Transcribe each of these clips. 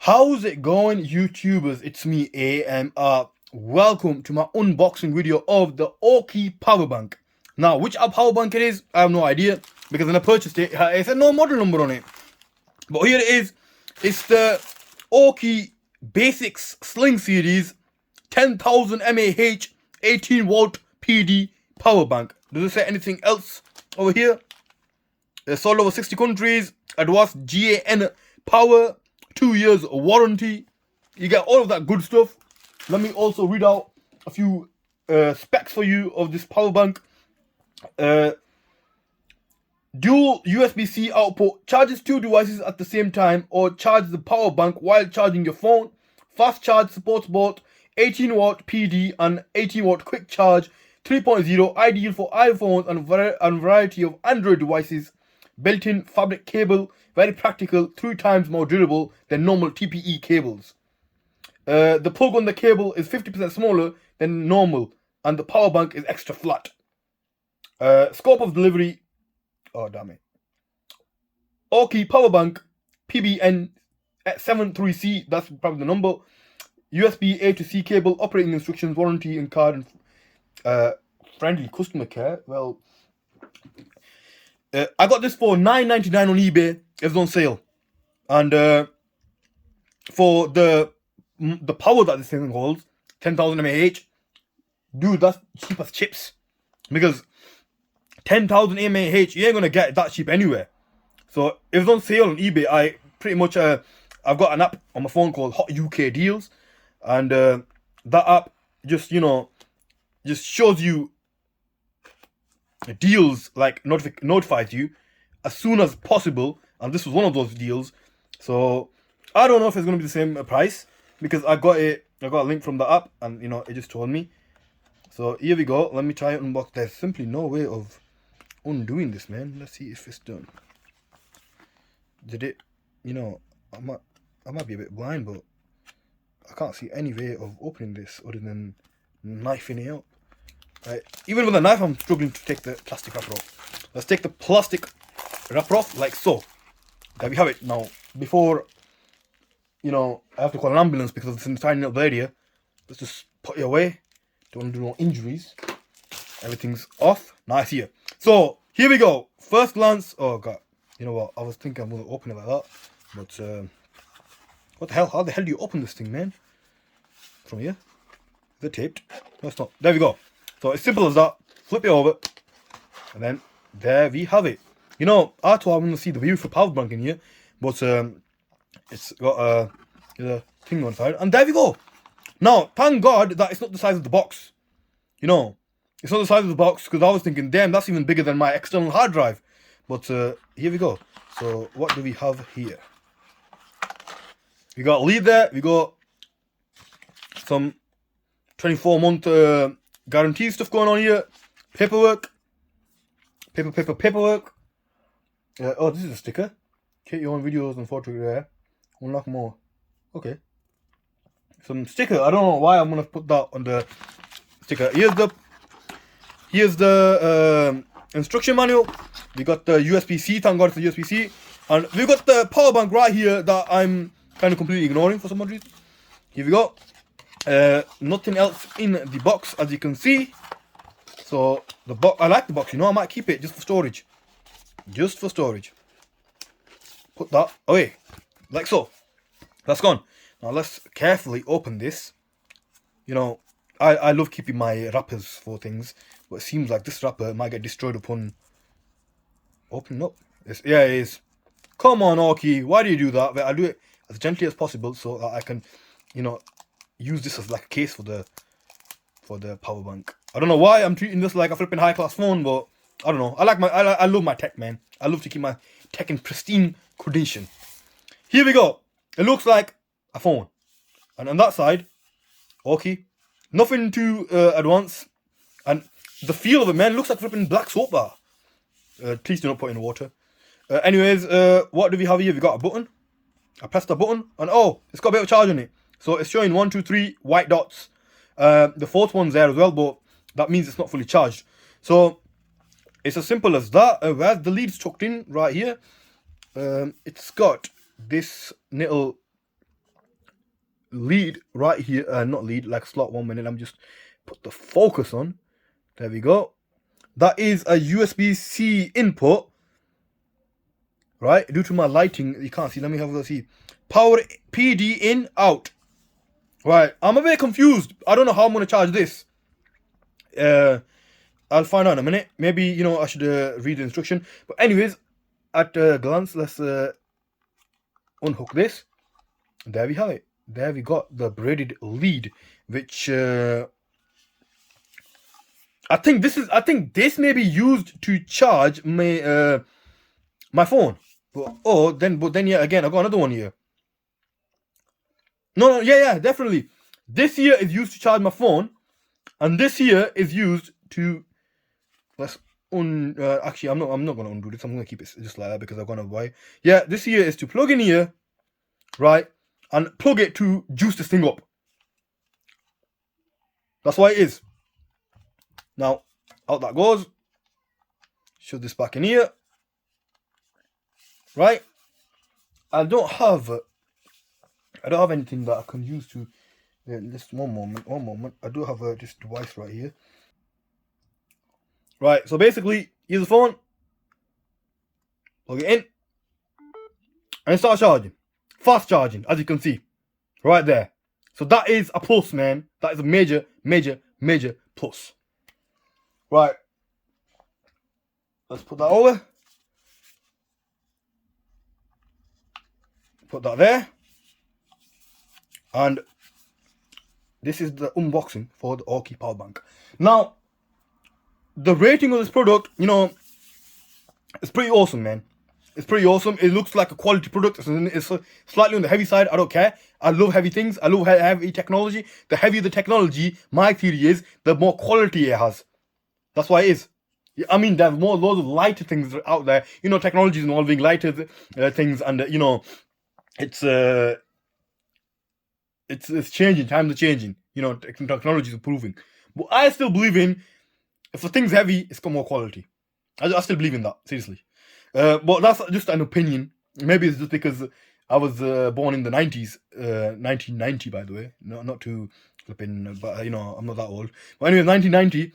How's it going, YouTubers? It's me, AMR. Welcome to my unboxing video of the Aukey power bank. Now, which power bank it is, I have no idea, because when I purchased it, it said no model number on it. But here it is. It's the Aukey Basix Sling series 10,000 mAh 18 volt PD power bank. Does it say anything else over here? It's sold over 60 countries. Advanced GAN power, 2 years warranty. You get all of that good stuff. Let me also read out a few specs for you of this power bank. Dual USB-C output, charges 2 devices at the same time or charge the power bank while charging your phone. Fast charge supports both 18 watt PD and 18 watt quick charge 3.0, ideal for iPhones and variety of Android devices. Built-in fabric cable, very practical, 3 times more durable than normal TPE cables. The plug on the cable is 50% smaller than normal, and the power bank is extra flat. Scope of delivery, oh damn it. Aukey power bank, PBN 73C, that's probably the number. USB A to C cable, operating instructions, warranty and card, and friendly customer care. Well, I got this for $9.99 on eBay. It's on sale, and for the power that this thing holds, 10,000 mAh, dude, that's cheap as chips. Because 10,000 mAh, you ain't gonna get that cheap anywhere. So if it's on sale on eBay, I pretty much I've got an app on my phone called Hot UK Deals, and that app just just shows you deals, like notifies you as soon as possible, and this was one of those deals. So I don't know if it's gonna be the same price, because I got a link from the app, and it just told me. So here we go. Let me try and unbox. There's simply no way of undoing this, man. Let's see if it's done. Did it? I might be a bit blind, but I can't see any way of opening this other than knifing it up. Right. Even with a knife, I'm struggling to take the plastic wrapper off. Let's take the plastic wrapper off, like so. There we have it. Now, before I have to call an ambulance because it's in a tiny little area, let's just put it away. Don't want to do no injuries. Everything's off. Nice here. So here we go. First glance. Oh god. You know what? I was thinking I'm gonna open it like that, but what the hell? How the hell do you open this thing, man? From here? Is it taped? No, it's not. There we go. So it's simple as that. Flip it over, and then there we have it. I thought I want to see the view for power bank in here, but it's got a thing on the side, and there we go. Now, thank God that it's not the size of the box. It's not the size of the box, because I was thinking, damn, that's even bigger than my external hard drive. But here we go. So what do we have here? We got a lead there. We got some 24-month guarantee stuff going on here. Paperwork. Paperwork. Oh, this is a sticker. Create your own videos and photos there. Unlock more. Okay. Some sticker. I don't know why I'm gonna put that on the sticker. Here's the instruction manual. We got the USB-C. Thank God it's the USB-C. And we got the power bank right here that I'm kind of completely ignoring for some reason. Here we go. Nothing else in the box, as you can see. So the box, I like the box. I might keep it just for storage. Just for storage. Put that away, like so. That's gone. Now let's carefully open this. I love keeping my wrappers for things, but it seems like this wrapper might get destroyed upon opening up. Yeah, it is. Come on, Aukey, why do you do that? But I'll do it as gently as possible so that I can, use this as like a case for the power bank. I don't know why I'm treating this like a flipping high class phone, but I don't know. I love my tech, man. I love to keep my tech in pristine condition. Here we go. It looks like a phone, and on that side, Aukey, nothing too advanced, and the feel of it, man, looks like flipping black soap bar. Please do not put it in the water. Anyways, what do we have here? We got a button. I pressed the button, and oh, it's got a bit of charge on it. So it's showing 1, 2, 3 white dots. The fourth one's there as well, but that means it's not fully charged. So it's as simple as that. Where's the leads tucked in right here? It's got this little lead right here. Not lead, like slot. 1 minute. I'm just put the focus on. There we go. That is a USB-C input. Right, due to my lighting, you can't see. Let me have a see. Power PD in, out. Right, I'm a bit confused. I don't know how I'm gonna charge this. I'll find out in a minute. Maybe, you know, I should read the instruction. But anyways, at a glance, let's unhook this. There we have it. There we got the braided lead, which I think this may be used to charge my my phone. But then yeah, again, I got another one here. No, yeah, definitely. This here is used to charge my phone, and this here is used to. Let's actually, I'm not gonna undo this. I'm gonna keep it just like that because I'm gonna buy. Yeah, this here is to plug in here, right, and plug it to juice this thing up. That's why it is. Now, out that goes. Shove this back in here. Right. I don't have anything that I can use to. Just one moment. I do have this device right here. Right. So basically, use the phone. Plug it in, and it starts charging. Fast charging, as you can see, right there. So that is a plus, man. That is a major plus. Right. Let's put that over. Put that there. And this is the unboxing for the Aukey power bank. Now, the rating of this product, you know, it's pretty awesome, man. It's pretty awesome. It looks like a quality product. It's slightly on the heavy side. I don't care. I love heavy things. I love heavy technology. The heavier the technology, my theory is, the more quality it has. That's why it is. I mean, there's loads of lighter things out there. You know, technology is involving lighter things, and you know, it's changing. Times are changing. You know, technology is improving. But I still believe in, if a thing's heavy, it's got more quality. I still believe in that, seriously. But that's just an opinion. Maybe it's just because I was born in the 90s, 1990, by the way. No, not to flip in, but you know, I'm not that old. But anyway, 1990.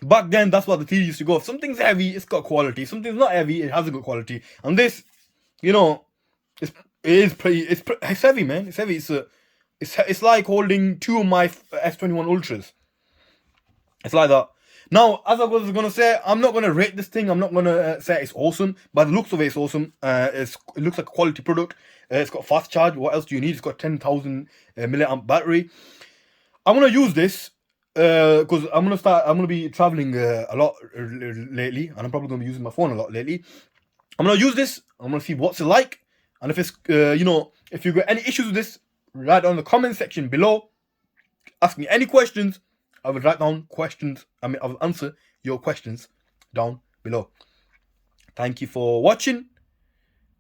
Back then, that's what the theory used to go. If something's heavy, it's got quality. If something's not heavy, it has a good quality. And this, you know, it's heavy, man. It's heavy. It's like holding two of my S21 Ultras. It's like that. Now, as I was going to say, I'm not going to rate this thing. I'm not going to say it's awesome. But the looks of it is awesome. It looks like a quality product. It's got fast charge. What else do you need? It's got 10,000 milliamp battery. I'm going to use this because I'm going to be traveling a lot lately. And I'm probably going to be using my phone a lot lately. I'm going to use this. I'm going to see what's it like. And if it's, you know, if you've got any issues with this, write down in the comment section below. Ask me any questions. I will write down questions. I will answer your questions down below. Thank you for watching.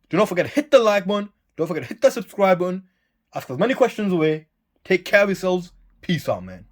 Do not forget to hit the like button. Don't forget to hit the subscribe button. Ask as many questions away. Take care of yourselves. Peace out, man.